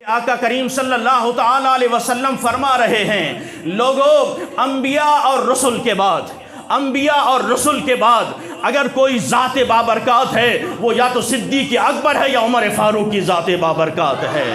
آقا کریم صلی اللہ تعالی علیہ وسلم فرما رہے ہیں، لوگوں انبیاء اور رسل کے بعد اگر کوئی ذات بابرکات ہے وہ یا تو صدیق اکبر ہے یا عمر فاروق کی ذات بابرکات ہے۔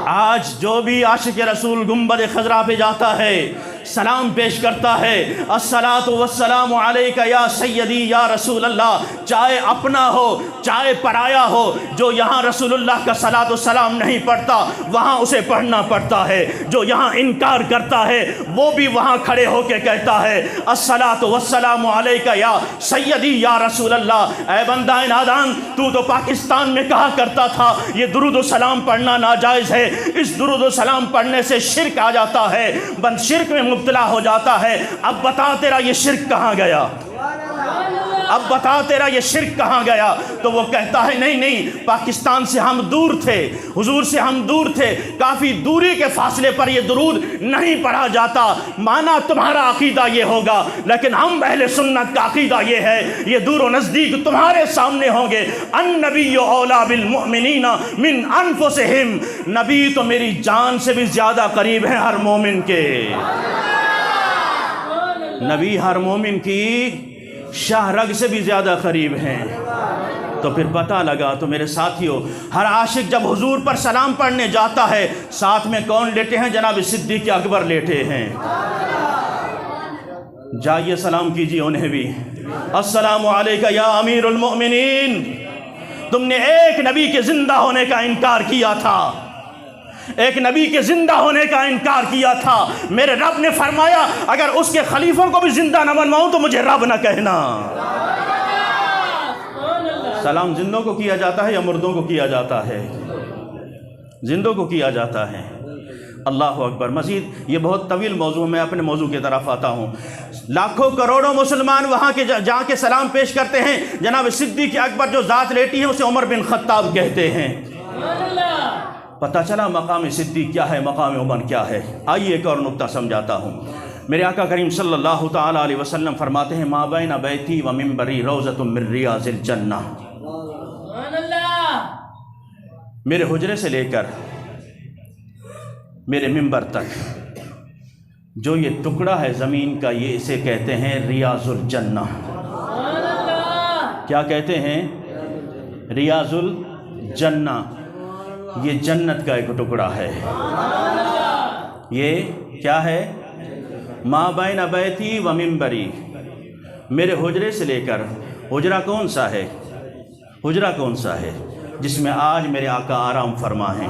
آج جو بھی عاشق رسول گنبد خضرا پہ جاتا ہے، سلام پیش کرتا ہے، الصلاۃ والسلام علیک یا سیدی یا رسول اللہ، چاہے اپنا ہو چاہے پرایا ہو، جو یہاں رسول اللہ کا صلاۃ و سلام نہیں پڑھتا وہاں اسے پڑھنا پڑتا ہے، جو یہاں انکار کرتا ہے وہ بھی وہاں کھڑے ہو کے کہتا ہے الصلاۃ والسلام علیک یا سیدی یا رسول اللہ۔ اے بندہ نادان، تو پاکستان میں کہا کرتا تھا یہ درود و سلام پڑھنا ناجائز ہے، اس درود و سلام پڑھنے سے شرک آ جاتا ہے، بند شرک میں مبتلا ہو جاتا ہے۔ اب بتا تیرا یہ شرک کہاں گیا، اب بتا تیرا یہ شرک کہاں گیا؟ تو وہ کہتا ہے نہیں، پاکستان سے ہم دور تھے، حضور سے ہم دور تھے، کافی دوری کے فاصلے پر یہ درود نہیں پڑھا جاتا۔ مانا تمہارا عقیدہ یہ ہوگا، لیکن ہم اہل سنت کا عقیدہ یہ ہے، یہ دور و نزدیک تمہارے سامنے ہوں گے۔ النبی اولیٰ بالمؤمنین من انفسہم، نبی تو میری جان سے بھی زیادہ قریب ہے ہر مومن کے، نبی ہر مومن کی شاہ رگ سے بھی زیادہ قریب ہیں۔ تو پھر پتہ لگا تو میرے ساتھیوں، ہر عاشق جب حضور پر سلام پڑھنے جاتا ہے ساتھ میں کون لیٹے ہیں؟ جناب صدیق اکبر لیٹے ہیں۔ جائیے سلام کیجیے انہیں بھی، السلام علیکہ یا امیر المؤمنین۔ تم نے ایک نبی کے زندہ ہونے کا انکار کیا تھا، ایک نبی کے زندہ ہونے کا انکار کیا تھا، میرے رب نے فرمایا اگر اس کے خلیفوں کو بھی زندہ نہ منواؤں تو مجھے رب نہ کہنا۔ سلام زندوں کو کیا جاتا ہے یا مردوں کو کیا جاتا ہے؟ زندوں کو کیا جاتا ہے۔ اللہ اکبر۔ مزید یہ بہت طویل موضوع، میں اپنے موضوع کی طرف آتا ہوں۔ لاکھوں کروڑوں مسلمان وہاں کے جا کے سلام پیش کرتے ہیں، جناب صدیق اکبر جو ذات لیٹی ہے اسے عمر بن خطاب کہتے ہیں۔ پتہ چلا مقام صدیق کیا ہے، مقام عمر کیا ہے۔ آئیے ایک اور نقطہ سمجھاتا ہوں۔ میرے آقا کریم صلی اللہ تعالی علیہ وسلم فرماتے ہیں ما بین بیتی و منبری روضۃ من ریاض الجنہ، میرے حجرے سے لے کر میرے منبر تک جو یہ ٹکڑا ہے زمین کا، یہ اسے کہتے ہیں ریاض الجنہ۔ کیا کہتے ہیں؟ ریاض الجنہ۔ یہ جنت کا ایک ٹکڑا ہے۔ یہ کیا ہے؟ ما بین بیتی و منبری، میرے حجرے سے لے کر، حجرہ کون سا ہے؟ حجرہ کون سا ہے؟ جس میں آج میرے آقا آرام فرما ہیں۔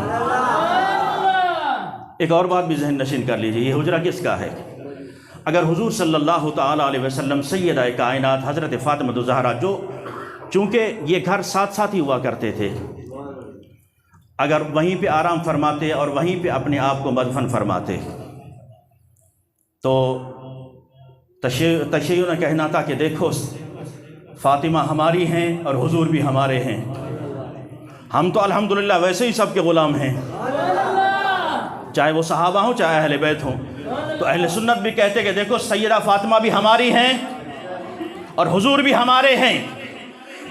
ایک اور بات بھی ذہن نشین کر لیجئے، یہ حجرہ کس کا ہے؟ اگر حضور صلی اللہ تعالی علیہ وسلم سیدہ کائنات حضرت فاطمہ الزہرا، جو چونکہ یہ گھر ساتھ ساتھ ہی ہوا کرتے تھے، اگر وہیں پہ آرام فرماتے اور وہیں پہ اپنے آپ کو مدفن فرماتے تو تشیع نے کہنا تھا کہ دیکھو فاطمہ ہماری ہیں اور حضور بھی ہمارے ہیں، ہم تو الحمدللہ ویسے ہی سب کے غلام ہیں، چاہے وہ صحابہ ہوں چاہے اہل بیت ہوں۔ تو اہل سنت بھی کہتے کہ دیکھو سیدہ فاطمہ بھی ہماری ہیں اور حضور بھی ہمارے ہیں۔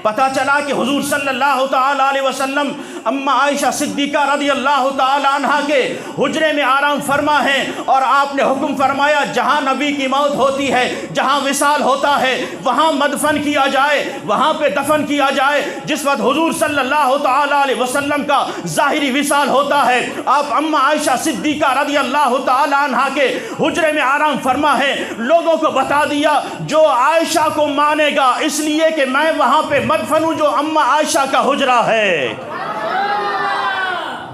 پتہ چلا کہ حضور صلی اللہ تعالی علیہ وسلم اما عائشہ صدیقہ رضی اللہ تعالی عنہ کے حجرے میں آرام فرما ہیں، اور آپ نے حکم فرمایا جہاں نبی کی موت ہوتی ہے، جہاں وصال ہوتا ہے وہاں مدفن کیا جائے، وہاں پہ دفن کیا جائے۔ جس وقت حضور صلی اللہ تعالی علیہ وسلم کا ظاہری وصال ہوتا ہے، آپ اما عائشہ صدیقہ رضی اللہ تعالی عنہ کے حجرے میں آرام فرما ہے۔ لوگوں کو بتا دیا جو عائشہ کو مانے گا اس لیے کہ میں وہاں پہ مدفن ہوں جو اما عائشہ کا حجرہ ہے،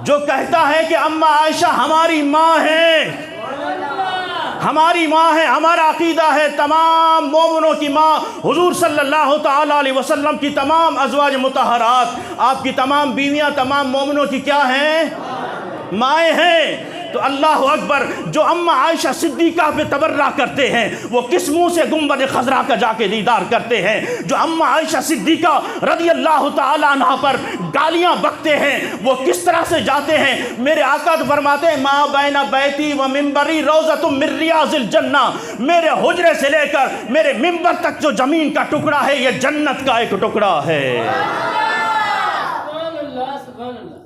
جو کہتا ہے کہ اما عائشہ ہماری ماں ہے، ہماری ماں ہے، ہمارا عقیدہ ہے تمام مومنوں کی ماں حضور صلی اللہ تعالی علیہ وسلم کی تمام ازواج مطہرات، آپ کی تمام بیویاں تمام مومنوں کی کیا ہیں؟ مائیں ہیں۔ تو اللہ اکبر، جو اما عائشہ صدیقہ پہ تبرہ کرتے ہیں وہ کس منہ سے گنبد خضرا کا جا کے دیدار کرتے ہیں؟ جو اما عائشہ صدیقہ رضی اللہ تعالی عنہ پر گالیاں بکتے ہیں وہ کس طرح سے جاتے ہیں؟ میرے آقا تو فرماتے ہیں ما بین بیتی و منبری روضۃ من ریاض الجنہ، میرے حجرے سے لے کر میرے منبر تک جو زمین کا ٹکڑا ہے یہ جنت کا ایک ٹکڑا ہے۔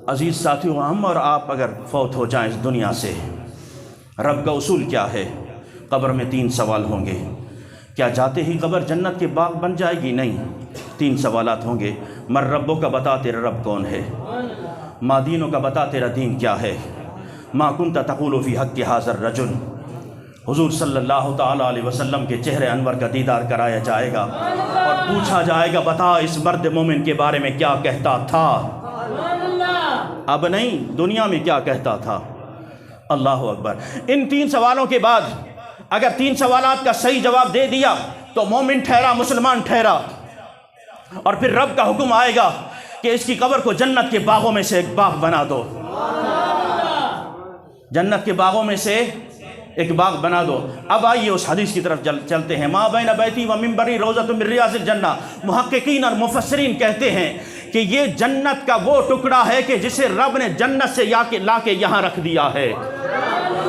عزیز ساتھیوں، ہم اور آپ اگر فوت ہو جائیں اس دنیا سے، رب کا اصول کیا ہے؟ قبر میں 3 سوال ہوں گے۔ کیا جاتے ہی قبر جنت کے باغ بن جائے گی؟ نہیں، 3 سوالات ہوں گے۔ مر ربوں کا، بتا تیرا رب کون ہے؟ ما دینوں کا، بتا تیرا دین کیا ہے؟ ما کنت تقول فی حق ھذا الرجل، حضور صلی اللہ تعالیٰ علیہ وسلم کے چہرے انور کا دیدار کرایا جائے گا اور پوچھا جائے گا بتا اس مرد مومن کے بارے میں کیا کہتا تھا؟ اب نہیں، دنیا میں کیا کہتا تھا؟ اللہ اکبر۔ ان 3 سوالوں کے بعد اگر 3 سوالات کا صحیح جواب دے دیا تو مومن ٹھہرا، مسلمان ٹھہرا، اور پھر رب کا حکم آئے گا کہ اس کی قبر کو جنت کے باغوں میں سے ایک باغ بنا دو، جنت کے باغوں میں سے ایک باغ بنا دو۔ اب آئیے اس حدیث کی طرف چلتے ہیں۔ ما بین بیتی و منبری روضۃ من ریاض الجنہ، محققین اور مفسرین کہتے ہیں کہ یہ جنت کا وہ ٹکڑا ہے کہ جسے رب نے جنت سے لا کے یہاں رکھ دیا ہے۔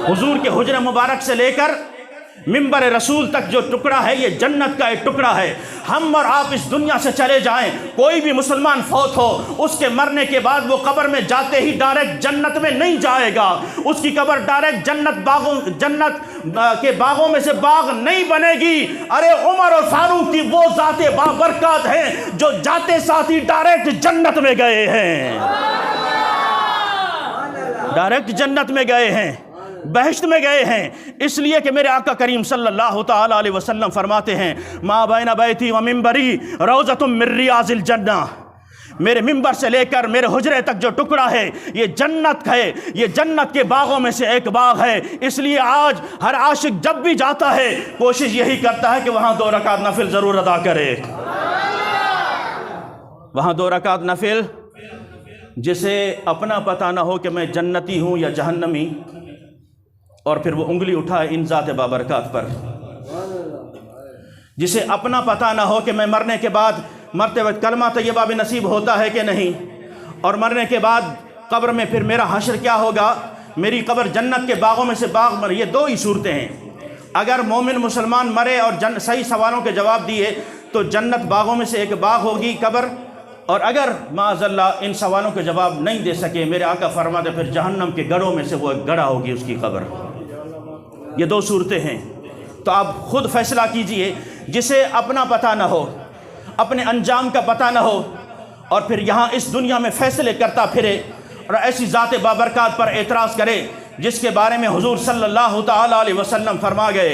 حضور کے حجر مبارک سے لے کر منبر رسول تک جو ٹکڑا ہے یہ جنت کا ایک ٹکڑا ہے۔ ہم اور آپ اس دنیا سے چلے جائیں، کوئی بھی مسلمان فوت ہو، اس کے مرنے کے بعد وہ قبر میں جاتے ہی ڈائریکٹ جنت میں نہیں جائے گا، اس کی قبر ڈائریکٹ جنت کے باغوں میں سے باغ نہیں بنے گی۔ ارے عمر اور فاروق کی وہ ذات بابرکات ہیں جو جاتے ساتھ ہی ڈائریکٹ جنت میں گئے ہیں، ڈائریکٹ جنت میں گئے ہیں، بہشت میں گئے ہیں۔ اس لیے کہ میرے آقا کریم صلی اللہ تعالیٰ علیہ وسلم فرماتے ہیں ما بین بیتی و منبری روضۃ من ریاض الجنہ، میرے منبر سے لے کر میرے حجرے تک جو ٹکڑا ہے یہ جنت ہے، یہ جنت کے باغوں میں سے ایک باغ ہے۔ اس لیے آج ہر عاشق جب بھی جاتا ہے کوشش یہی کرتا ہے کہ وہاں 2 رکعت نفل ضرور ادا کرے، وہاں 2 رکعت نفل۔ جسے اپنا پتہ نہ ہو کہ میں جنتی ہوں یا جہنمی، اور پھر وہ انگلی اٹھائے ان ذات بابرکات پر، جسے اپنا پتہ نہ ہو کہ میں مرنے کے بعد مرتے وقت کلمہ طیبہ بھی نصیب ہوتا ہے کہ نہیں، اور مرنے کے بعد قبر میں پھر میرا حشر کیا ہوگا، میری قبر جنت کے باغوں میں سے باغ مر۔ یہ 2 ہی صورتیں ہیں۔ اگر مومن مسلمان مرے اور صحیح سوالوں کے جواب دیے تو جنت باغوں میں سے ایک باغ ہوگی قبر، اور اگر معاذ اللہ ان سوالوں کے جواب نہیں دے سکے میرے آقا فرماتے پھر جہنم کے گڑھوں میں سے وہ ایک گڑھا ہوگی اس کی قبر۔ یہ 2 صورتیں ہیں۔ تو آپ خود فیصلہ کیجئے، جسے اپنا پتہ نہ ہو، اپنے انجام کا پتہ نہ ہو، اور پھر یہاں اس دنیا میں فیصلے کرتا پھرے اور ایسی ذات بابرکات پر اعتراض کرے جس کے بارے میں حضور صلی اللہ تعالیٰ علیہ وسلم فرما گئے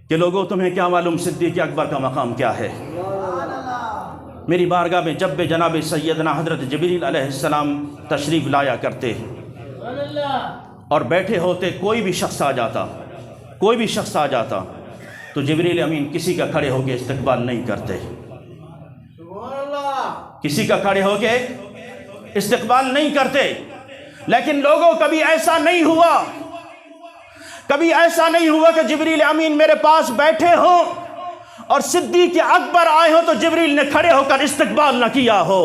کہ لوگوں تمہیں کیا معلوم صدیق اکبر کا مقام کیا ہے۔ میری بارگاہ میں جب جناب سیدنا حضرت جبریل علیہ السلام تشریف لایا کرتے اور بیٹھے ہوتے، کوئی بھی شخص آ جاتا تو جبریل امین کسی کا کھڑے ہو کے استقبال نہیں کرتے، کسی کا کھڑے ہو کے استقبال نہیں کرتے۔ لیکن لوگوں کبھی ایسا نہیں ہوا کہ جبریل امین میرے پاس بیٹھے ہوں اور صدیق اکبر آئے ہوں تو جبریل نے کھڑے ہو کر استقبال نہ کیا ہو۔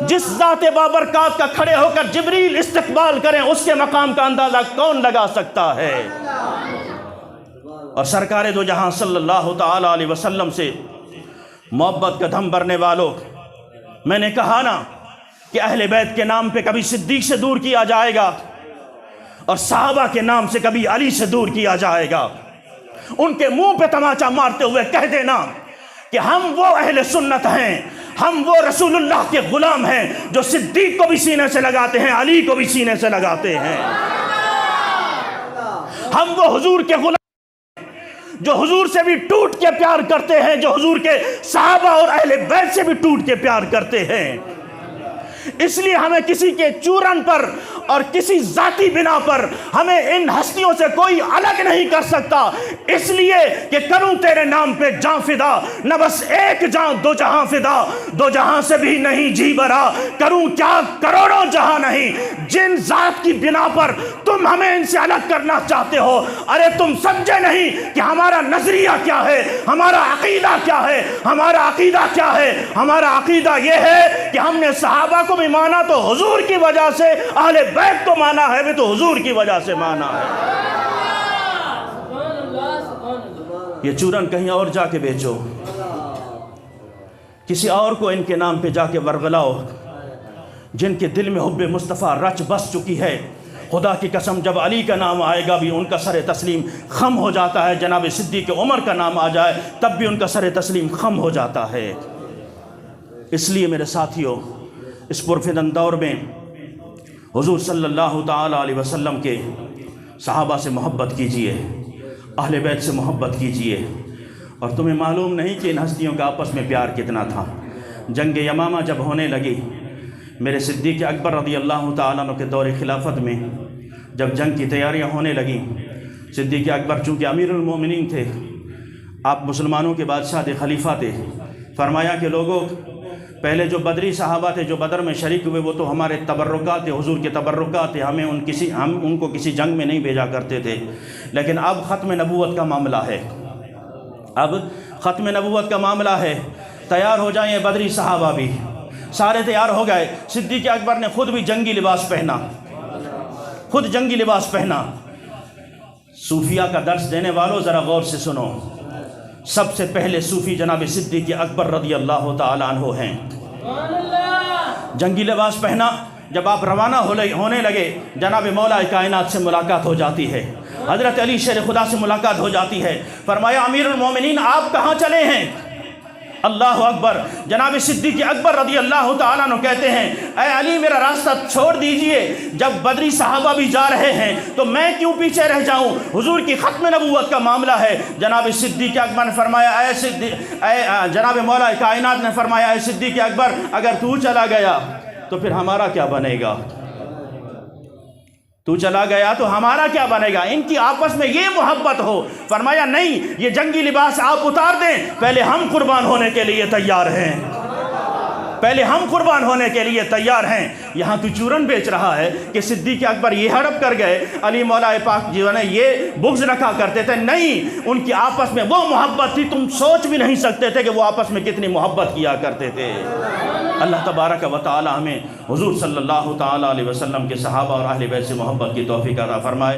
جس ذات بابرکات کا کھڑے ہو کر جبریل استقبال کریں اس کے مقام کا اندازہ کون لگا سکتا ہے؟ اور سرکار دو جہاں صلی اللہ تعالی علیہ وسلم سے محبت کا دھم بھرنے والوں، میں نے کہا نا کہ اہل بیت کے نام پہ کبھی صدیق سے دور کیا جائے گا اور صحابہ کے نام سے کبھی علی سے دور کیا جائے گا۔ ان کے منہ پہ تماچا مارتے ہوئے کہہ دینا کہ ہم وہ اہل سنت ہیں، ہم وہ رسول اللہ کے غلام ہیں جو صدیق کو بھی سینے سے لگاتے ہیں، علی کو بھی سینے سے لگاتے ہیں۔ ہم وہ حضور کے غلام جو حضور سے بھی ٹوٹ کے پیار کرتے ہیں، جو حضور کے صحابہ اور اہل بیت سے بھی ٹوٹ کے پیار کرتے ہیں۔ اس لیے ہمیں کسی کے چورن پر اور کسی ذاتی بنا پر ہمیں ان ہستیوں سے کوئی الگ نہیں کر سکتا، اس لیے کہ کروں تیرے نام پہ جاں فدا، نہ بس ایک جاں دو جہاں فدا، دو جہاں سے بھی نہیں جی برا، کروں کیا کروڑوں جہاں نہیں، جن ذات کی بنا پر تم ہمیں ان سے الگ کرنا چاہتے ہو، ارے تم سمجھے نہیں کہ ہمارا نظریہ کیا ہے، ہمارا عقیدہ کیا ہے، ہمارا عقیدہ کیا ہے؟ ہمارا عقیدہ یہ ہے کہ ہم نے صحابہ کو بھی مانا تو حضور کی وجہ سے، اہل بیت کو مانا ہے بھی تو حضور کی وجہ سے مانا ہے۔ یہ چورن کہیں اور جا کے بیچو، کسی اور کو ان کے نام پہ جا کے ورغلاؤ، جن کے دل میں حب مصطفیٰ رچ بس چکی ہے، خدا کی قسم جب علی کا نام آئے گا بھی ان کا سر تسلیم خم ہو جاتا ہے، جناب صدیق عمر کا نام آ جائے تب بھی ان کا سر تسلیم خم ہو جاتا ہے۔ اس لیے میرے ساتھیوں، اس پرفتن دور میں حضور صلی اللہ تعالیٰ علیہ وسلم کے صحابہ سے محبت کیجئے، اہل بیت سے محبت کیجئے، اور تمہیں معلوم نہیں کہ ان ہستیوں کا آپس میں پیار کتنا تھا۔ جنگ یمامہ جب ہونے لگی، میرے صدیق اکبر رضی اللہ تعالیٰ عنہ کے دور خلافت میں جب جنگ کی تیاریاں ہونے لگیں، صدیق اکبر چونکہ امیر المومنین تھے، آپ مسلمانوں کے بادشاہ تھے، خلیفہ تھے، فرمایا کہ لوگوں، پہلے جو بدری صحابہ تھے جو بدر میں شریک ہوئے وہ تو ہمارے تبرکات تھے، حضور کے تبرکات تھے، ہم ان کو کسی جنگ میں نہیں بھیجا کرتے تھے، لیکن اب ختم نبوت کا معاملہ ہے، اب ختم نبوت کا معاملہ ہے، تیار ہو جائیں بدری صحابہ بھی۔ سارے تیار ہو گئے، صدیق اکبر نے خود بھی جنگی لباس پہنا، خود جنگی لباس پہنا۔ صوفیہ کا درس دینے والوں ذرا غور سے سنو، سب سے پہلے صوفی جناب صدیق اکبر رضی اللہ تعالیٰ عنہ ہیں۔ جنگی لباس پہنا، جب آپ روانہ ہونے لگے، جناب مولا کائنات سے ملاقات ہو جاتی ہے، حضرت علی شیر خدا سے ملاقات ہو جاتی ہے، فرمایا امیر المومنین آپ کہاں چلے ہیں؟ اللہ اکبر، جناب صدیق اکبر رضی اللہ تعالیٰ عنہ کہتے ہیں اے علی میرا راستہ چھوڑ دیجئے، جب بدری صحابہ بھی جا رہے ہیں تو میں کیوں پیچھے رہ جاؤں، حضور کی ختم نبوت کا معاملہ ہے۔ جناب صدیق اکبر نے فرمایا جناب مولا کائنات نے فرمایا اے صدیق اکبر اگر تو چلا گیا تو پھر ہمارا کیا بنے گا، تو چلا گیا تو ہمارا کیا بنے گا، ان کی آپس میں یہ محبت ہو۔ فرمایا نہیں، یہ جنگی لباس آپ اتار دیں، پہلے ہم قربان ہونے کے لیے تیار ہیں، پہلے ہم قربان ہونے کے لیے تیار ہیں۔ یہاں تو چورن بیچ رہا ہے کہ صدیق اکبر یہ ہڑپ کر گئے، علی مولا پاک جو ہے یہ بغض رکھا کرتے تھے، نہیں، ان کی آپس میں وہ محبت تھی، تم سوچ بھی نہیں سکتے تھے کہ وہ آپس میں کتنی محبت کیا کرتے تھے۔ اللہ تبارک و تعالی ہمیں حضور صلی اللہ تعالیٰ علیہ وسلم کے صحابہ اور اہل بیت سے محبت کی توفیق عطا فرمائے۔